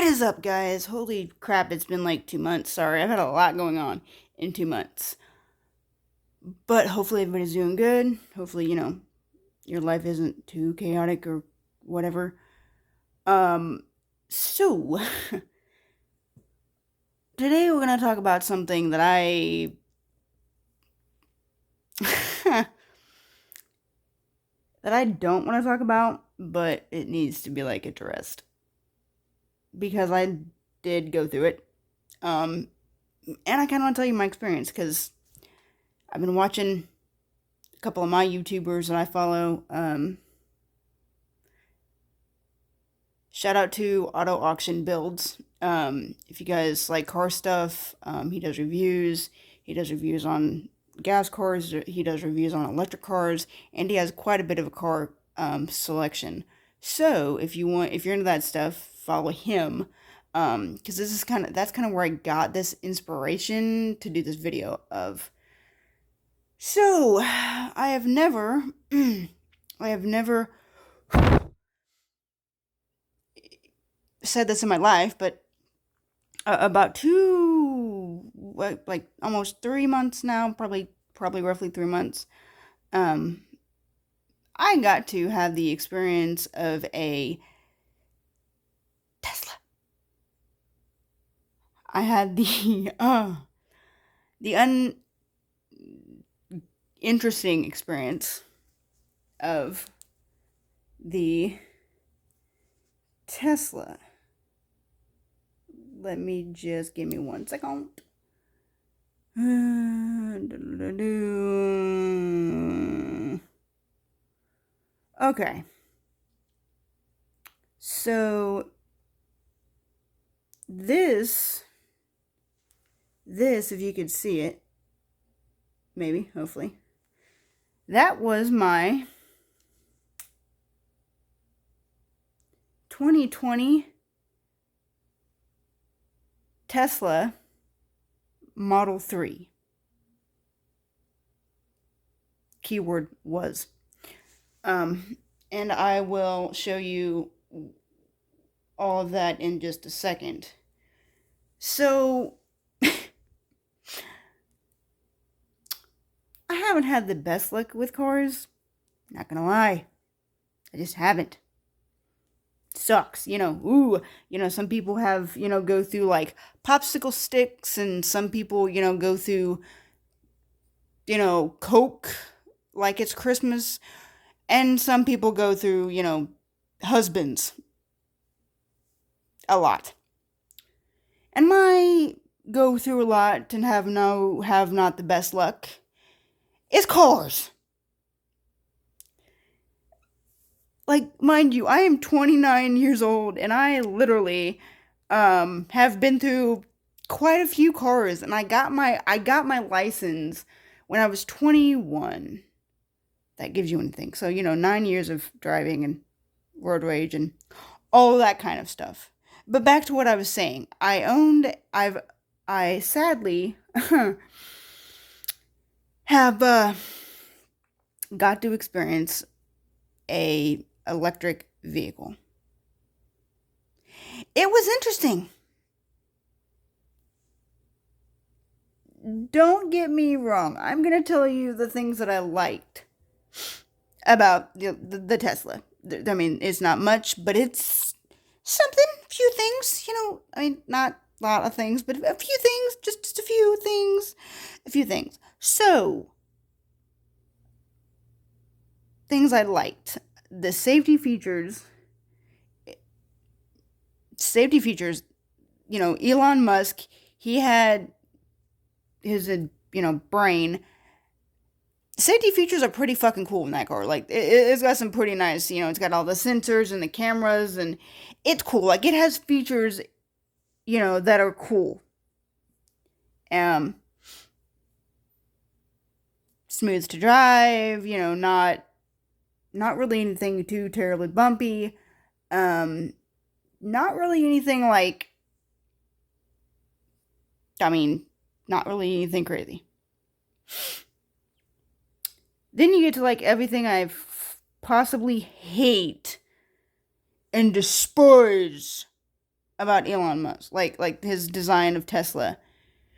is up, guys? Holy crap, it's been like 2 months. Sorry, I've had a lot going on in 2 months. But hopefully, everybody's doing good. Hopefully, your life isn't too chaotic or whatever. Um, so, today we're going to talk about something that that I don't want to talk about, but it needs to be like addressed because I did go through it. Um, and I kind of want to tell you my experience because I've been watching a couple of my YouTubers that I follow. Shout out to Auto Auction Builds. If you guys like car stuff, he does reviews. He does reviews on gas cars. He does reviews on electric cars, and he has quite a bit of a car selection. So if you're into that stuff, follow him. Because that's kind of where I got this inspiration to do this video of. So, I have never said this in my life, but about like almost 3 months now, probably roughly 3 months. Um, I got to have the experience of a Tesla. I had the the uninteresting experience of the Tesla. Let me just give me 1 second. Okay. So this, if you could see it, maybe, hopefully, that was my 2020 Tesla Model 3. Keyword was. And I will show you all of that in just a second. So, I haven't had the best luck with cars. Not gonna lie. I just haven't. Sucks, some people have, go through like popsicle sticks, and some people, go through, Coke like it's Christmas, and some people go through, husbands a lot. And my go through a lot and have not the best luck is cars. Like, mind you, I am 29 years old, and I literally have been through quite a few cars, and I got my license when I was 21. That gives you anything. So, 9 years of driving and road rage and all that kind of stuff. But back to what I was saying. I sadly have got to experience a electric vehicle. It was interesting. Don't get me wrong. I'm going to tell you the things that I liked about the Tesla. I mean, it's not much, but it's something. Few things, not a lot of things, but a few things. Just a few things. A few things. So, things I liked. The safety features. Safety features. Elon Musk, he had his, brain. Safety features are pretty fucking cool in that car. Like, it's got some pretty nice, it's got all the sensors and the cameras, and it's cool. Like, it has features, that are cool. Um, Smooth to drive, not really anything too terribly bumpy. Um, Not really anything like, I mean, not really anything crazy. Then you get to like everything I possibly hate and despise about Elon Musk, like his design of Tesla.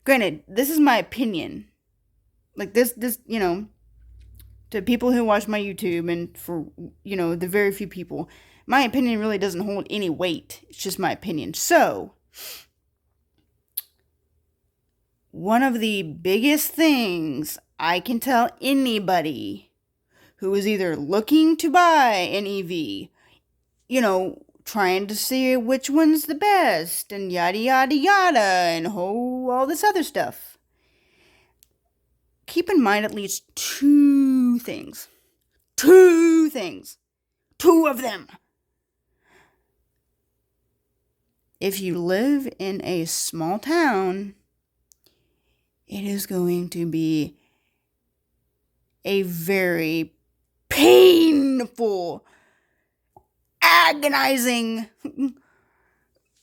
Granted, this is my opinion. Like this, to people who watch my YouTube and for, the very few people, my opinion really doesn't hold any weight. It's just my opinion. So, one of the biggest things I can tell anybody who is either looking to buy an EV, trying to see which one's the best, and yada yada yada, and all this other stuff. Keep in mind at least two things. Two things. Two of them. If you live in a small town, it is going to be a very painful, agonizing,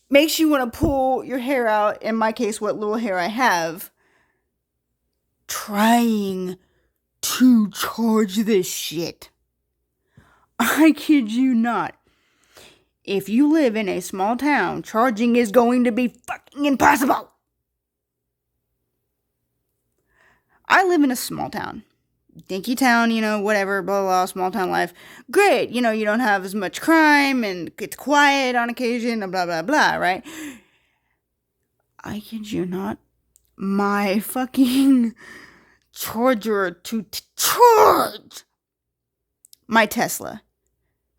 makes you want to pull your hair out, in my case, what little hair I have, trying to charge this shit. I kid you not. If you live in a small town, charging is going to be fucking impossible. I live in a small town. Dinky town, whatever, blah, blah, blah, small town life. Great, you don't have as much crime and it's quiet on occasion and blah, blah, blah, right? I kid you not. My fucking charger to charge my Tesla.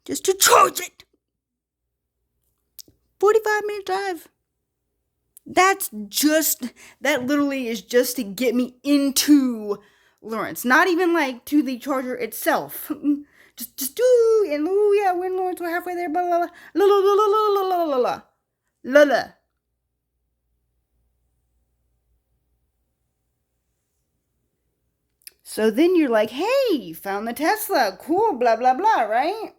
Just to charge it. 45-minute drive. That literally is just to get me into Lawrence. Not even like to the charger itself. just do, and yeah, we're in Lawrence, we're halfway there, blah, blah, blah, la, la, la, la, la, la, la, la, la. So then you're like, hey, you found the Tesla, cool, blah, blah, blah, right?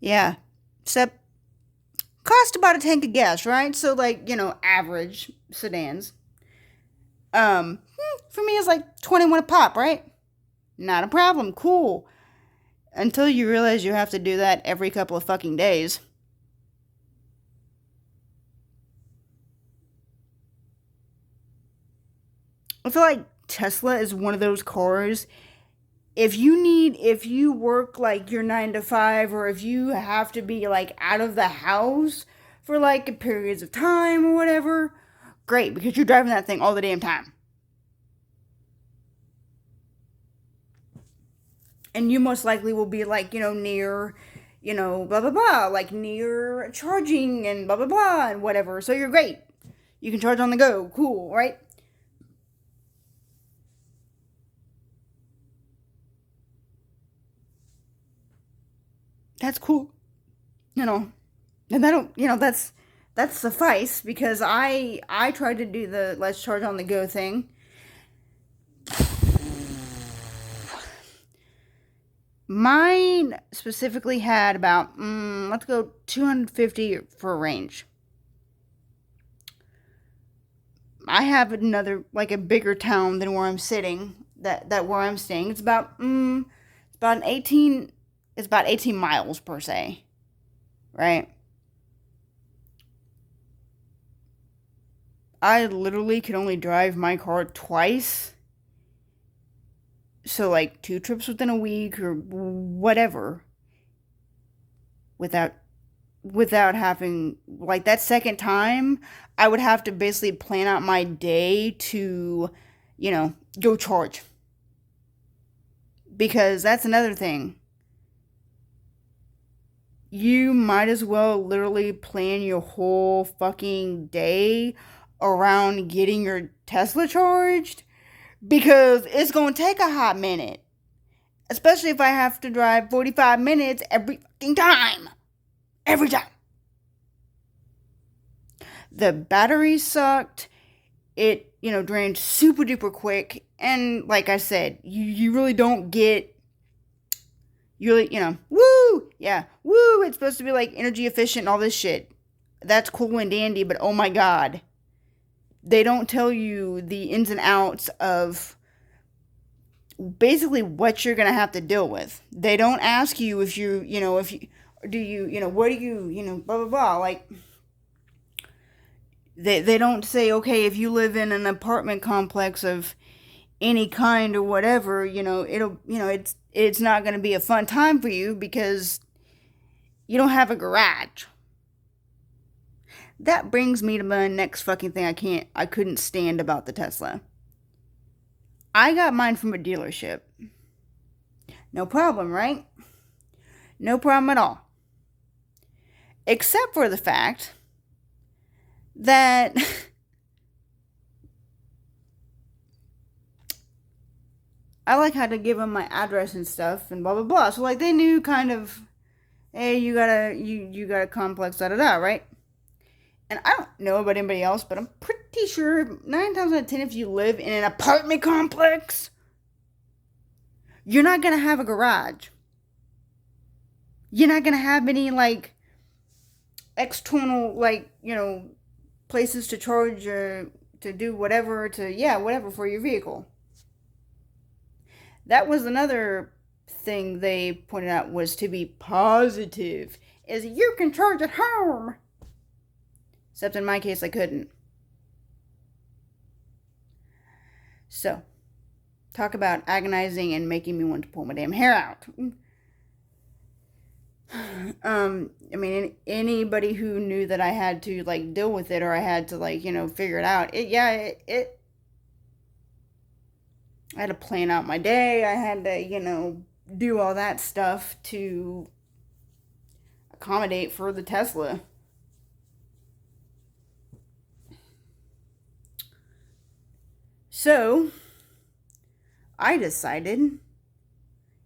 Yeah, except cost about a tank of gas, right? So average sedans. For me it's like 21 a pop, right? Not a problem, cool. Until you realize you have to do that every couple of fucking days. I feel like Tesla is one of those cars. If you work like your 9 to 5, or if you have to be like out of the house for like periods of time or whatever, great, because you're driving that thing all the damn time. And you most likely will be like, near, blah, blah, blah, like near charging and blah, blah, blah, and whatever. So you're great. You can charge on the go. Cool, right? That's cool. And that's suffice, because I tried to do the let's charge on the go thing. Mine specifically had about, let's go 250 for a range. I have another, like a bigger town than where I'm sitting, that where I'm staying. It's about, it's about 18 miles per se, right? I literally could only drive my car twice. So like 2 trips within a week or whatever, without having, like, that second time I would have to basically plan out my day to, go charge. Because that's another thing. You might as well literally plan your whole fucking day around getting your Tesla charged, because it's going to take a hot minute. Especially if I have to drive 45 minutes every fucking time. Every time. The battery sucked. It, drained super duper quick. And like I said, you really don't get, you really, woo! Yeah, woo! It's supposed to be like energy efficient and all this shit. That's cool and dandy, but oh my god. They don't tell you the ins and outs of basically what you're going to have to deal with. They don't ask you if you, what do you, blah, blah, blah. Like, they don't say, okay, if you live in an apartment complex of any kind or whatever, it's not going to be a fun time for you because you don't have a garage. That brings me to my next fucking thing I couldn't stand about the Tesla. I got mine from a dealership. No problem, right? No problem at all. Except for the fact that I had to give them my address and stuff and blah blah blah. So they knew kind of, hey, you got a complex, da da da, right? And I don't know about anybody else, but I'm pretty sure 9 times out of 10, if you live in an apartment complex, you're not gonna have a garage. You're not gonna have any external places to charge or to do whatever for your vehicle. That was another thing they pointed out, was to be positive, is you can charge at home. Except in my case, I couldn't. So, talk about agonizing and making me want to pull my damn hair out. Anybody who knew that I had to deal with it, or I had to figure it out. I had to plan out my day. I had to do all that stuff to accommodate for the Tesla. So, I decided,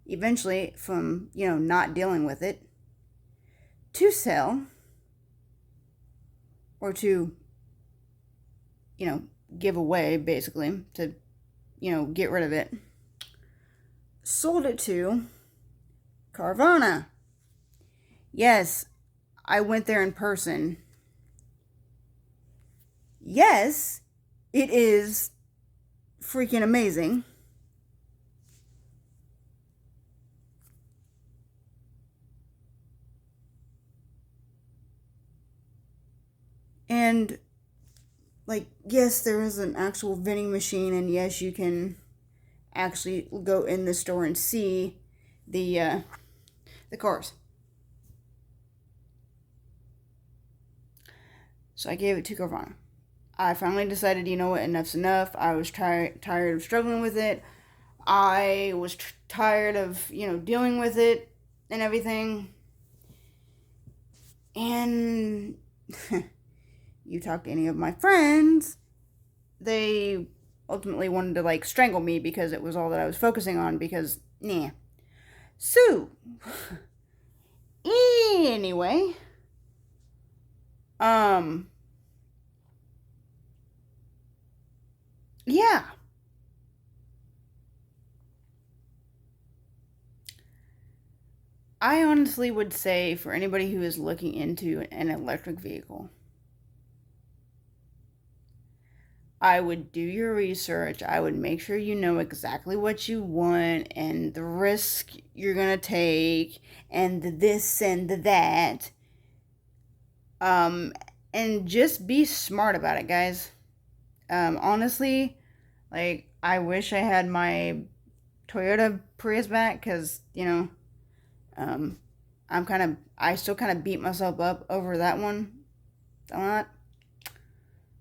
eventually, from, not dealing with it, to sell, or to, give away, basically, to, get rid of it. Sold it to Carvana. Yes, I went there in person. Yes, it is freaking amazing. And yes, there is an actual vending machine, and yes, you can actually go in the store and see the cars. So I gave it to Carvana. I finally decided, you know what, enough's enough. I was tired of struggling with it. I was tired of, dealing with it and everything. And you talk to any of my friends, they ultimately wanted to strangle me because it was all that I was focusing on, because so anyway, yeah, I honestly would say, for anybody who is looking into an electric vehicle, I would do your research. I would make sure you know exactly what you want and the risk you're going to take and the this and the that. And just be smart about it, guys. Honestly, I wish I had my Toyota Prius back, because, I still kind of beat myself up over that one a lot,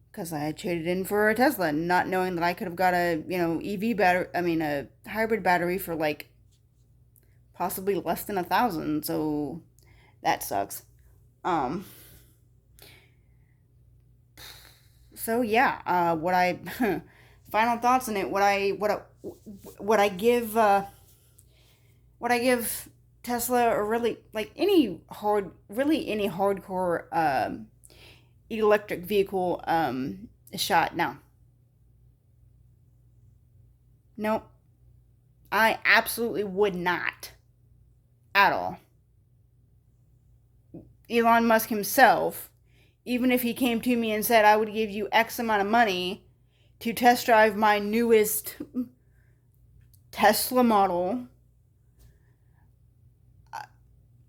because I traded in for a Tesla, not knowing that I could have got a, EV battery, a hybrid battery for possibly less than 1,000, so that sucks. So yeah, final thoughts on it, what I give Tesla, or really any hardcore electric vehicle shot. Nope, I absolutely would not at all. Elon Musk himself, even if he came to me and said, I would give you X amount of money to test drive my newest Tesla model,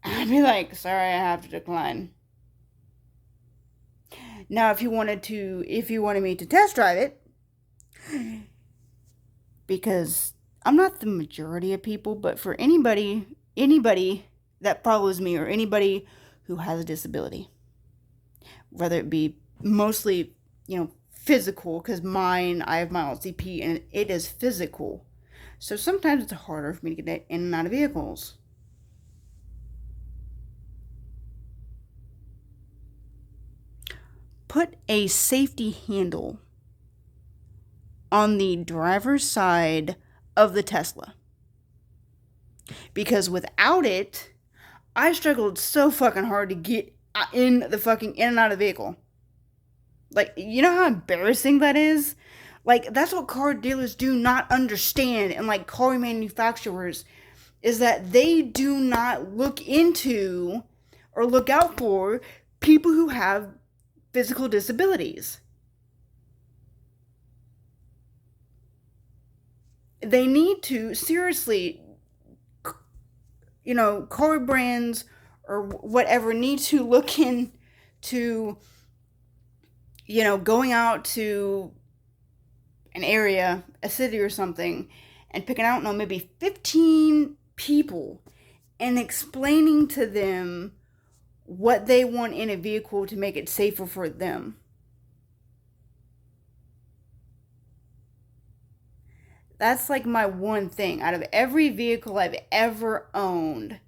I'd be like, sorry, I have to decline. Now, if you wanted me to test drive it, because I'm not the majority of people, but for anybody that follows me or anybody who has a disability, whether it be mostly, physical, because I have my LCP and it is physical. So sometimes it's harder for me to get in and out of vehicles. Put a safety handle on the driver's side of the Tesla. Because without it, I struggled so fucking hard to get in and out of the vehicle. Like, you know how embarrassing that is? Like, that's what car dealers do not understand, and like car manufacturers, is that they do not look into or look out for people who have physical disabilities. They need to, seriously, car brands or whatever need to look into, going out to an area, a city or something, and picking out, maybe 15 people and explaining to them what they want in a vehicle to make it safer for them. That's like my one thing. Out of every vehicle I've ever owned,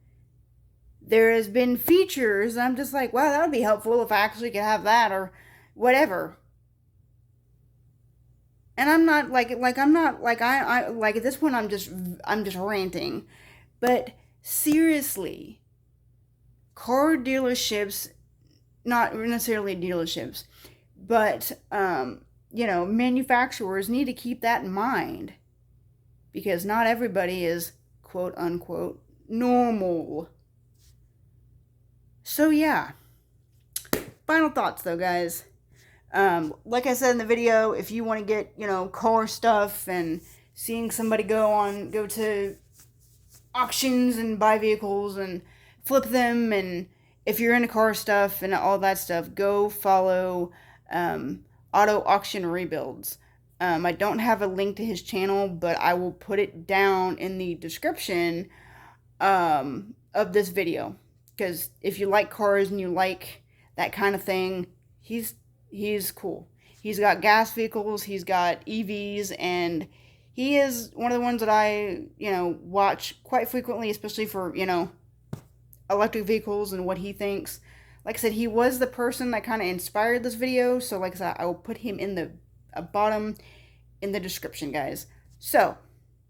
there has been features I'm just like, wow, that would be helpful if I actually could have that or whatever. And I'm not I at this point I'm just ranting. But seriously, car dealerships, not necessarily dealerships, but manufacturers need to keep that in mind, because not everybody is quote unquote normal. So yeah, final thoughts though, guys. Like I said in the video, if you want to get, car stuff and seeing somebody go to auctions and buy vehicles and flip them, and if you're into car stuff and all that stuff, go follow Auto Auction Rebuilds. I don't have a link to his channel, but I will put it down in the description of this video. Because if you like cars and you like that kind of thing, he's cool. He's got gas vehicles, he's got EVs, and he is one of the ones that I, watch quite frequently, especially for, electric vehicles and what he thinks. Like I said, he was the person that kind of inspired this video, so like I said, I will put him in the bottom in the description, guys. So,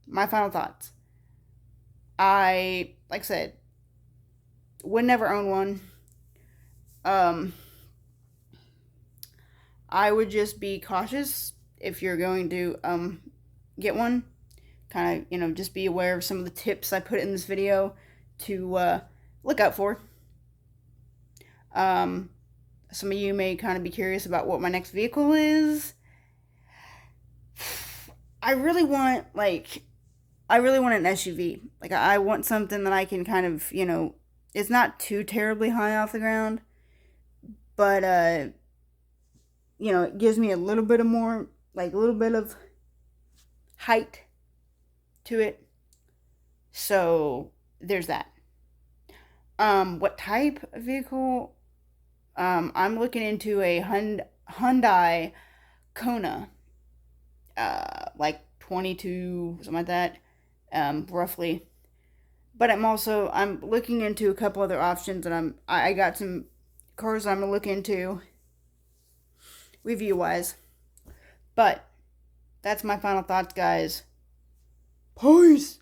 my final thoughts. Like I said, would never own one. I would just be cautious if you're going to get one. Kind of, just be aware of some of the tips I put in this video to look out for. Some of you may kind of be curious about what my next vehicle is. I really want an SUV. Like, I want something that I can kind of, it's not too terribly high off the ground, but, it gives me a little bit of height to it. So, there's that. What type of vehicle? I'm looking into a Hyundai Kona. Like 22, something like that, roughly. But I'm looking into a couple other options, and I got some cars I'm gonna look into review wise. But that's my final thoughts, guys. Peace.